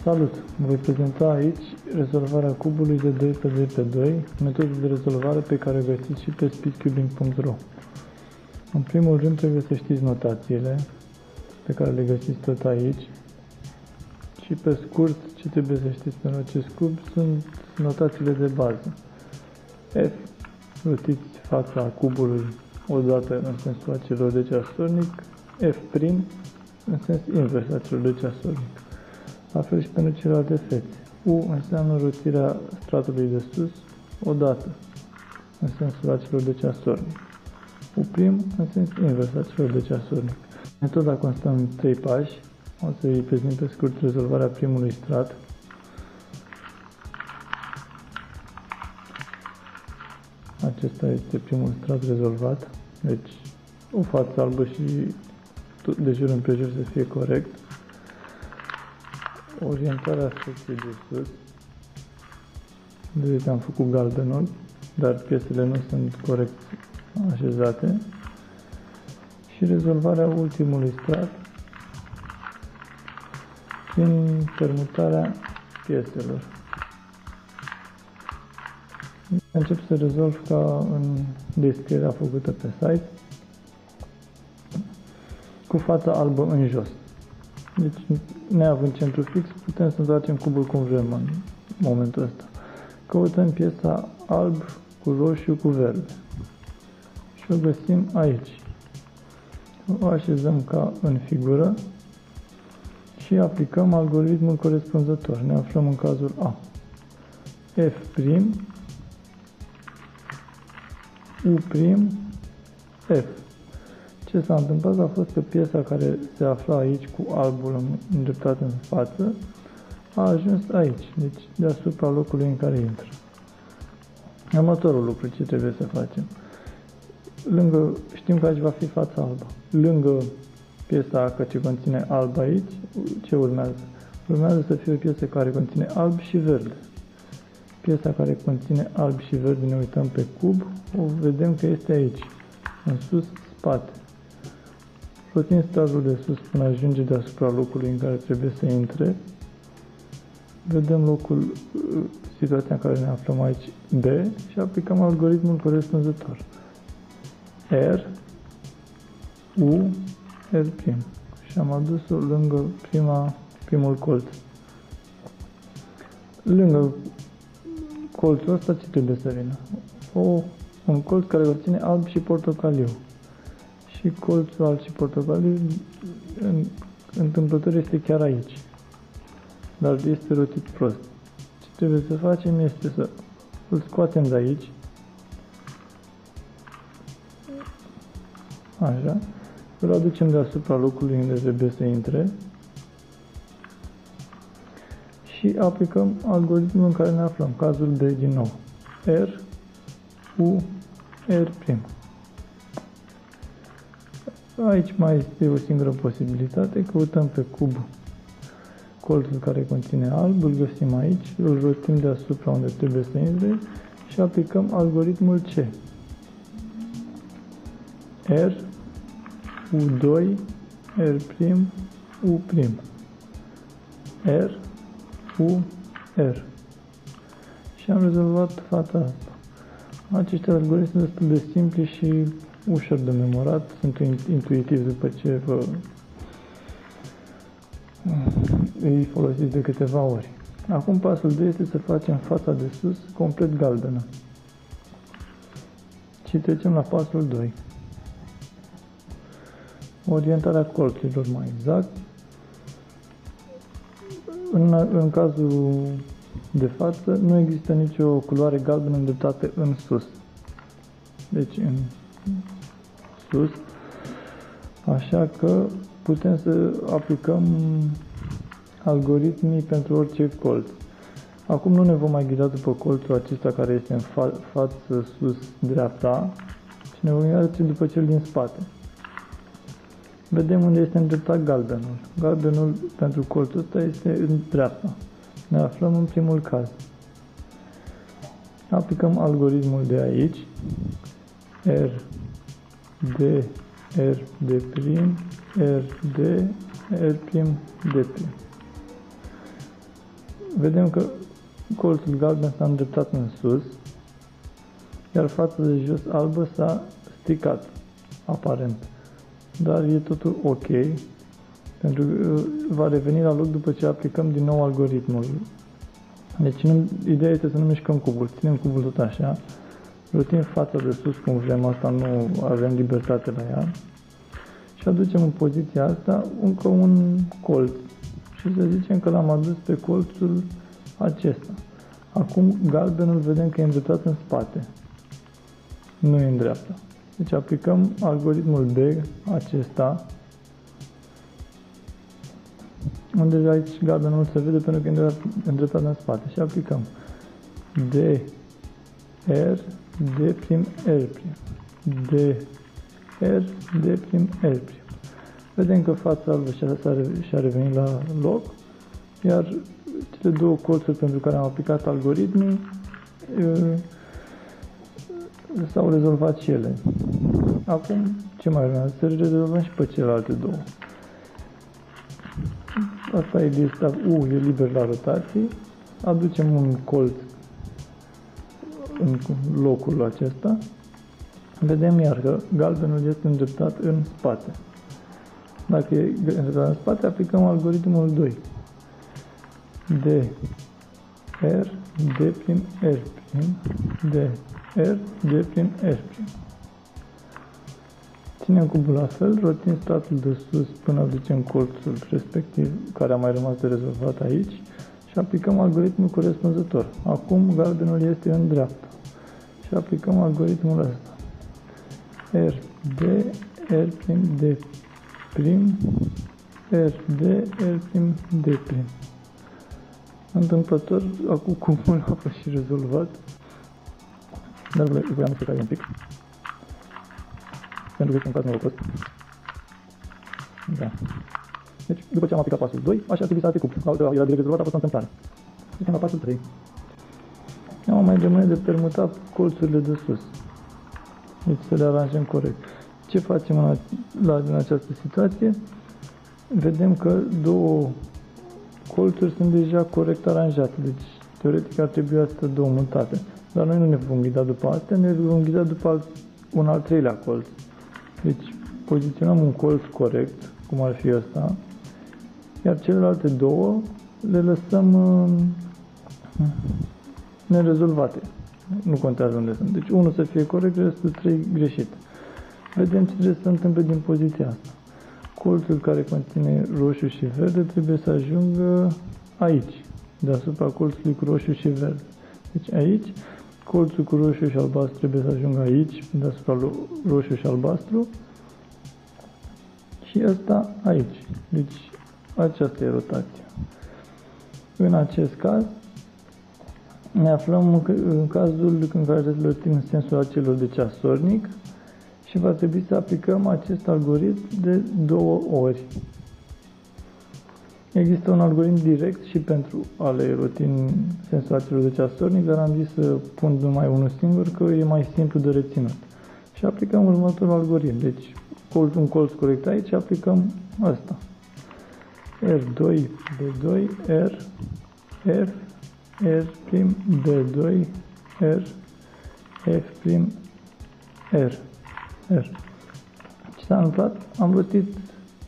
Salut! Voi prezenta aici rezolvarea cubului de 2 pe 2 pe 2, metodă de rezolvare pe care o găsiți și pe speedcubing.ro. În primul rând trebuie să știți notațiile pe care le găsiți tot aici și pe scurt ce trebuie să știți pentru acest cub sunt notațiile de bază. F, rotiți fața cubului odată în sensul acelor de ceasornic, F' în sens invers acelor de ceasornic. La fel și pentru celelalte fețe. U înseamnă rotirea stratului de sus odată în sensul acelor de ceasornic. U' în sens invers acelor de ceasornic. Metoda constă în 3 pași. O să îi prezint pe scurt rezolvarea primului strat. Acesta este primul strat rezolvat. Deci o față albă și de jur împrejur să fie corect. Orientarea secției de sus. Vedeți, am făcut galbenul, dar piesele nu sunt corect așezate. Și rezolvarea ultimului strat prin permutarea pieselor. Încep să rezolv ca în descrierea făcută pe site, cu fața albă în jos. Deci, neavând centru fix, putem să întoarcem cubul cum vrem în momentul ăsta. Căutăm piesa alb cu roșu cu verde și o găsim aici. O așezăm ca în figură și aplicăm algoritmul corespunzător. Ne aflăm în cazul A. F', U', F. Ce s-a întâmplat a fost că piesa care se afla aici cu albul îndreptat în față a ajuns aici, deci deasupra locului în care intră. Următorul lucru ce trebuie să facem. Știm că aici va fi fața albă. Lângă piesa ce conține alb aici, ce urmează? Urmează să fie o piesă care conține alb și verde. Piesa care conține alb și verde, ne uităm pe cub, o vedem că este aici, în sus, spate. Rotim stratul de sus până ajunge deasupra locului în care trebuie să intre. Vedem locul, situația în care ne aflăm aici, B, și aplicăm algoritmul corespunzător. R, U, R'. Și am adus-o lângă primul colț. Lângă colțul ăsta ce trebuie să vină? Un colț care conține alb și portocaliu. Și colțul alb și portocaliu întâmplător este chiar aici. Dar este rotit prost. Ce trebuie să facem este să îl scoatem de aici. Așa. Îl aducem deasupra locului unde trebuie să intre. Și aplicăm algoritmul în care ne aflăm. Cazul B din nou. R, U, R'. Aici mai este o singură posibilitate. Căutăm pe cub colțul care conține alb, îl găsim aici, îl rotim deasupra unde trebuie să intre și aplicăm algoritmul C. R, U2, R', U'. R, U, R. Și am rezolvat fața asta. Acești algoritmi sunt destul de simpli și ușor de memorat, sunt intuitivi după ce îi folosiți de câteva ori. Acum pasul 2 este să facem fața de sus complet galbenă. Și trecem la pasul 2. Orientarea colțurilor mai exact. În cazul de față nu există nicio culoare galbenă îndreptată în sus. Deci în sus. Așa că putem să aplicăm algoritmii pentru orice colț. Acum nu ne vom mai ghida după colțul acesta care este în față, sus, dreapta, și ne vom ghida după cel din spate. Vedem unde este îndreptat galbenul. Galbenul pentru colțul ăsta este în dreapta. Ne aflăm în primul caz. Aplicăm algoritmul de aici. R, D, R, D', R, D, R', D'. vedem că colțul galben s-a îndreptat în sus, iar fața de jos albă s-a stricat, aparent. Dar e totul ok, pentru că va reveni la loc după ce aplicăm din nou algoritmul. Deci ideea este să nu mișcăm cubul, ținem cubul tot așa, rotim fața de sus cum vrem, asta nu avem libertate la ea, și aducem în poziția asta încă un colț. Și să zicem că l-am adus pe colțul acesta. Acum galbenul vedem că e îndreptat în spate, nu e în dreapta. Deci aplicăm algoritmul B, acesta, unde aici galbenul se vede pentru că e îndreptat în spate. Și aplicăm D, R, D', R', D, R, D', R'. Vedem că fața albă și-a revenit la loc, iar cele două colțuri pentru care am aplicat algoritmii s-au rezolvat și ele. Acum, ce mai urmează? Să rezolvăm și pe celelalte două. Asta e lista U, e liber la rotații. Aducem un colț în locul acesta. Vedem iar că galbenul este îndreptat în spate. Dacă e îndreptat în spate, aplicăm algoritmul 2. D, R, D', R', D, R, D', R'. Ținem cubul la fel, rotim statul de sus până aducem colțul respectiv care a mai rămas de rezolvat aici și aplicăm algoritmul corespunzător. Acum galbenul este în dreapta și aplicăm algoritmul ăsta. R, D, R', D', R, D, R', D'. Întâmplător, acum cubul a fost și rezolvat, dar voiam să cai un pic, pentru că este un caz norocos. Da. Deci, după ce am aplicat pasul 2, așa ar trebui să arate cubul. Era direct rezolvat, a fost o întâmplare. Trecem la pasul 3. Acum mai rămâne de permutat colțurile de sus. Deci să le aranjăm corect. Ce facem în această situație? Vedem că două colțuri sunt deja corect aranjate, deci teoretic ar trebui astea două mutate. Dar noi nu ne vom ghida după astea, ne vom ghida după un al treilea colț. Deci poziționăm un colț corect, cum ar fi ăsta, iar celelalte două le lăsăm nerezolvate. Nu contează unde sunt. Deci unul să fie corect, restul 3 greșit. Vedem ce trebuie să se întâmple din poziția asta. Colțul care conține roșu și verde trebuie să ajungă aici, deasupra colțului cu roșu și verde. Deci aici, colțul cu roșu și albastru trebuie să ajungă aici, deasupra roșu și albastru, și ăsta aici. Deci aceasta e rotația. În acest caz, ne aflăm în cazul în care răsplătim în sensul acelor de ceasornic și va trebui să aplicăm acest algoritm de 2 ori. Există un algoritm direct și pentru a le roti în sensul acelor de ceasornic, dar am zis să pun numai unul singur, că e mai simplu de reținut. Și aplicăm următorul algoritm. Deci, un colț corect aici, aplicăm asta. R2, D2, R, F, R', D2, R, F', R. Ce s-a întâmplat? Am rotit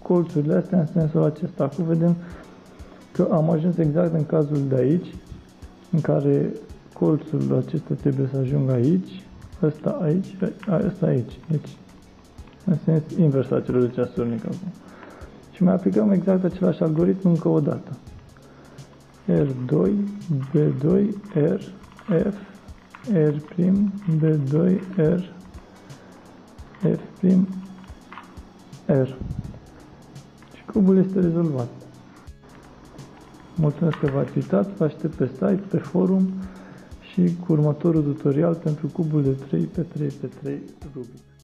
colțurile astea în sensul acesta. Acum vedem că am ajuns exact în cazul de aici, în care colțul acesta trebuie să ajungă aici, ăsta aici, ăsta aici. Deci, în sens invers a celor de ceasornic acum. Și mai aplicăm exact același algoritm încă o dată. R2, B2, R, F, R', B2, R, F', R. Și cubul este rezolvat. Mulțumesc că v-ați uitat, vă aștept pe site, pe forum și cu următorul tutorial pentru cubul de 3x3x3 Rubik.